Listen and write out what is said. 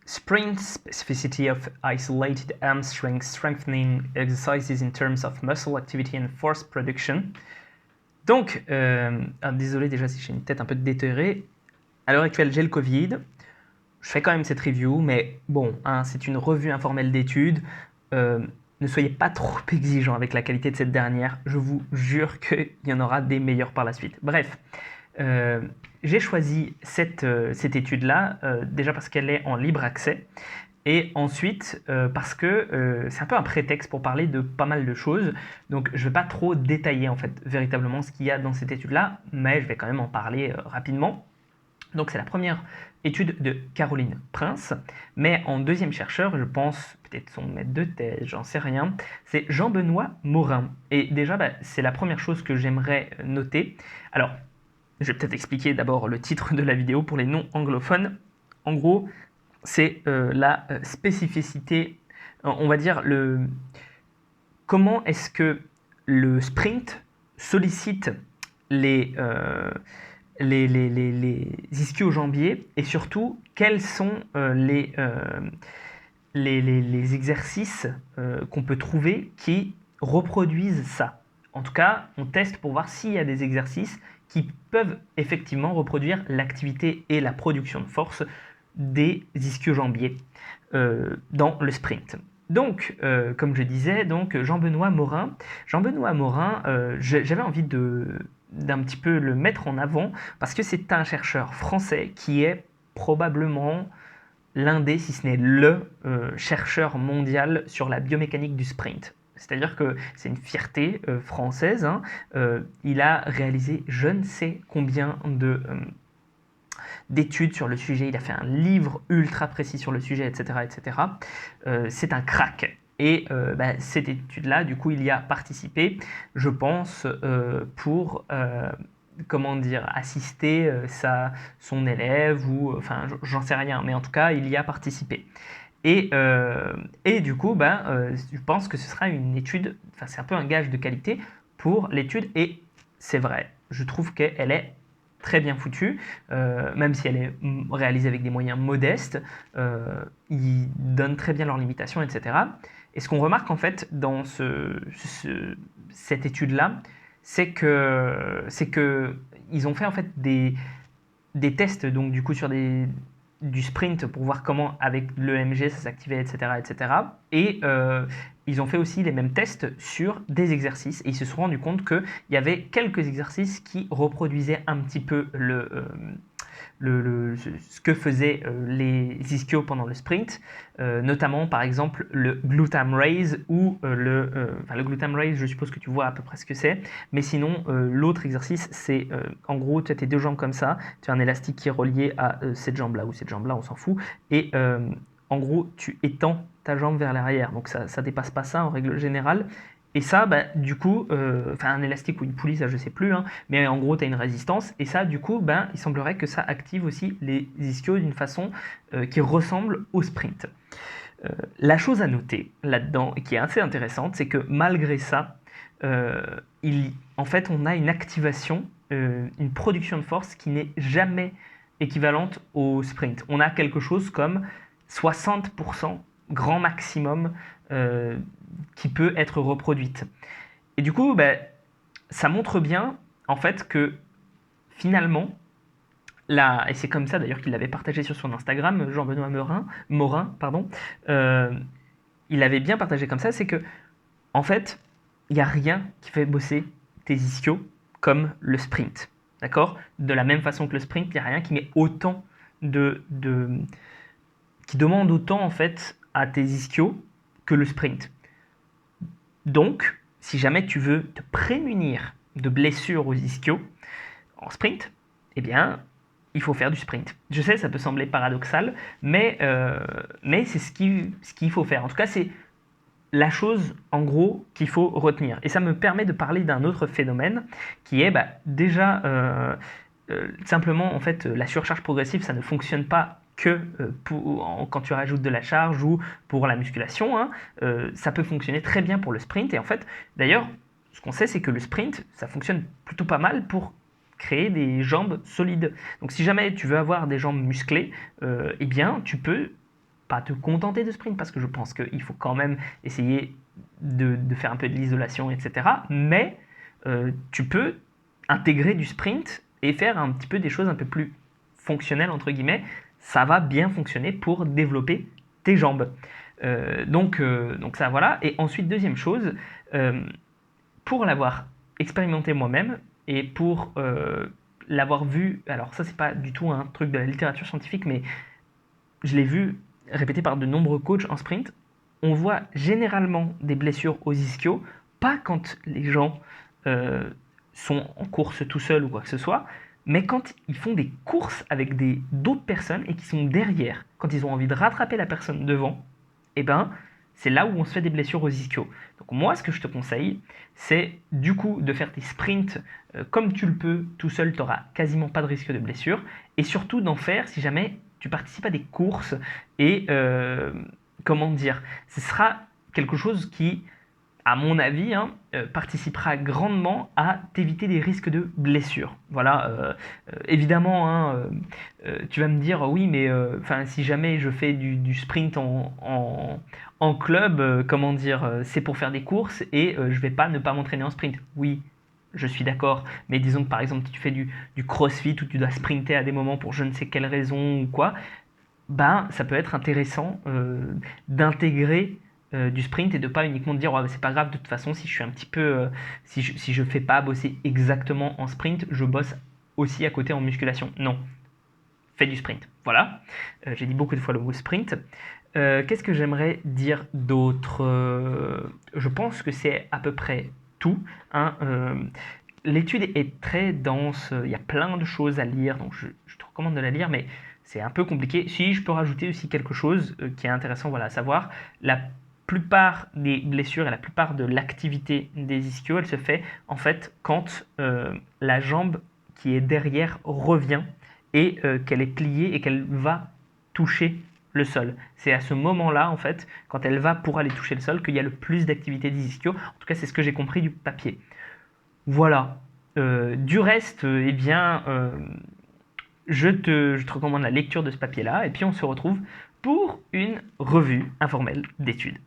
Sprint specificity of isolated hamstring strengthening exercises in terms of muscle activity and force production. Donc, désolé déjà si j'ai une tête un peu déterrée. À l'heure actuelle, j'ai le Covid. Je fais quand même cette review, mais bon, hein, c'est une revue informelle d'études. Ne soyez pas trop exigeants avec la qualité de cette dernière. Je vous jure qu'il y en aura des meilleures par la suite. Bref, j'ai choisi cette étude-là, déjà parce qu'elle est en libre accès, et ensuite parce que c'est un peu un prétexte pour parler de pas mal de choses. Donc je ne vais pas trop détailler en fait véritablement ce qu'il y a dans cette étude-là, mais je vais quand même en parler rapidement. Donc c'est la première étude de Caroline Prince, mais en deuxième chercheur, je pense peut-être son maître de thèse, j'en sais rien, c'est Jean-Benoît Morin. Et déjà, c'est la première chose que j'aimerais noter. Alors, je vais peut-être expliquer d'abord le titre de la vidéo pour les non-anglophones. En gros, c'est la spécificité, on va dire, comment est-ce que le sprint sollicite les ischio-jambiers et surtout quels sont les exercices qu'on peut trouver qui reproduisent ça. En tout cas, on teste pour voir s'il y a des exercices qui peuvent effectivement reproduire l'activité et la production de force des ischio-jambiers dans le sprint. Donc, comme je disais, donc Jean-Benoît Morin. Jean-Benoît Morin, j'avais envie d'un petit peu le mettre en avant parce que c'est un chercheur français qui est probablement l'un des, si ce n'est le chercheur mondial sur la biomécanique du sprint. C'est-à-dire que c'est une fierté française. Hein. Il a réalisé je ne sais combien d'études sur le sujet. Il a fait un livre ultra précis sur le sujet, etc. etc. C'est un crack. Et cette étude-là, du coup, il y a participé, je pense, pour comment dire, assister son élève ou, enfin, j'en sais rien, mais en tout cas, il y a participé. Et du coup, je pense que ce sera une étude, enfin, c'est un peu un gage de qualité pour l'étude, et c'est vrai, je trouve qu'elle est très bien foutue, même si elle est réalisée avec des moyens modestes, ils donnent très bien leurs limitations, etc. Et ce qu'on remarque en fait dans cette étude-là, c'est que ils ont fait en fait des tests donc du coup sur du sprint pour voir comment avec l'EMG ça s'activait, etc., etc. Et ils ont fait aussi les mêmes tests sur des exercices et ils se sont rendus compte qu'il y avait quelques exercices qui reproduisaient un petit peu ce que faisaient les ischios pendant le sprint, notamment par exemple le glutam raise ou le glutam raise, je suppose que tu vois à peu près ce que c'est, mais sinon l'autre exercice c'est en gros tu as tes deux jambes comme ça, tu as un élastique qui est relié à cette jambe là ou cette jambe là, on s'en fout, et en gros tu étends ta jambe vers l'arrière, donc ça dépasse pas ça en règle générale. Et ça, du coup, un élastique ou une poulie, ça je sais plus, hein, mais en gros tu as une résistance, et ça du coup, il semblerait que ça active aussi les ischios d'une façon qui ressemble au sprint. La chose à noter là-dedans, et qui est assez intéressante, c'est que malgré ça, en fait on a une activation, une production de force qui n'est jamais équivalente au sprint. On a quelque chose comme 60% grand maximum qui peut être reproduite. Et du coup, ça montre bien en fait que finalement, et c'est comme ça d'ailleurs qu'il l'avait partagé sur son Instagram, Jean-Benoît Morin, il avait bien partagé comme ça, c'est que en fait, il n'y a rien qui fait bosser tes ischios comme le sprint. D'accord ? De la même façon que le sprint, il n'y a rien qui met autant qui demande autant en fait à tes ischios que le sprint. Donc, si jamais tu veux te prémunir de blessures aux ischios en sprint, eh bien, il faut faire du sprint. Je sais, ça peut sembler paradoxal, mais c'est ce qu'il faut faire. En tout cas, c'est la chose, en gros, qu'il faut retenir. Et ça me permet de parler d'un autre phénomène qui est déjà simplement, en fait, la surcharge progressive, ça ne fonctionne pas que quand tu rajoutes de la charge ou pour la musculation, hein, ça peut fonctionner très bien pour le sprint. Et en fait, d'ailleurs, ce qu'on sait, c'est que le sprint, ça fonctionne plutôt pas mal pour créer des jambes solides. Donc si jamais tu veux avoir des jambes musclées, eh bien, tu peux pas te contenter de sprint parce que je pense qu'il faut quand même essayer de faire un peu de l'isolation, etc. Mais tu peux intégrer du sprint et faire un petit peu des choses un peu plus fonctionnelles, entre guillemets. Ça va bien fonctionner pour développer tes jambes. Donc ça, voilà. Et ensuite, deuxième chose, pour l'avoir expérimenté moi-même et pour l'avoir vu, alors ça c'est pas du tout un truc de la littérature scientifique, mais je l'ai vu répété par de nombreux coachs en sprint, on voit généralement des blessures aux ischios, pas quand les gens sont en course tout seuls ou quoi que ce soit, mais quand ils font des courses avec d'autres personnes et qui sont derrière, quand ils ont envie de rattraper la personne devant, eh ben, c'est là où on se fait des blessures aux ischios. Donc moi, ce que je te conseille, c'est du coup de faire tes sprints comme tu le peux tout seul, tu n'auras quasiment pas de risque de blessure, et surtout d'en faire si jamais tu participes à des courses et comment dire, ce sera quelque chose qui, à mon avis, participera grandement à t'éviter des risques de blessure. Voilà, évidemment, tu vas me dire, oui, mais si jamais je fais du sprint en club, comment dire, c'est pour faire des courses et je vais pas ne pas m'entraîner en sprint. Oui, je suis d'accord, mais disons que par exemple, si tu fais du crossfit où tu dois sprinter à des moments pour je ne sais quelle raison ou quoi, ben, ça peut être intéressant d'intégrer du sprint et de pas uniquement dire oh, c'est pas grave de toute façon si je suis un petit peu si je fais pas bosser exactement en sprint, je bosse aussi à côté en musculation. Non, fais du sprint. Voilà, j'ai dit beaucoup de fois le mot sprint. Qu'est-ce que j'aimerais dire d'autre? Je pense que c'est à peu près tout. L'étude est très dense, il y a plein de choses à lire, donc je te recommande de la lire, mais c'est un peu compliqué. Si je peux rajouter aussi quelque chose qui est intéressant, voilà, à savoir, la plupart des blessures et la plupart de l'activité des ischios, elle se fait en fait quand la jambe qui est derrière revient et qu'elle est pliée et qu'elle va toucher le sol. C'est à ce moment-là, en fait, quand elle va pour aller toucher le sol, qu'il y a le plus d'activité des ischios. En tout cas, c'est ce que j'ai compris du papier. Voilà. Du reste, eh bien, je te recommande la lecture de ce papier-là, et puis on se retrouve pour une revue informelle d'études.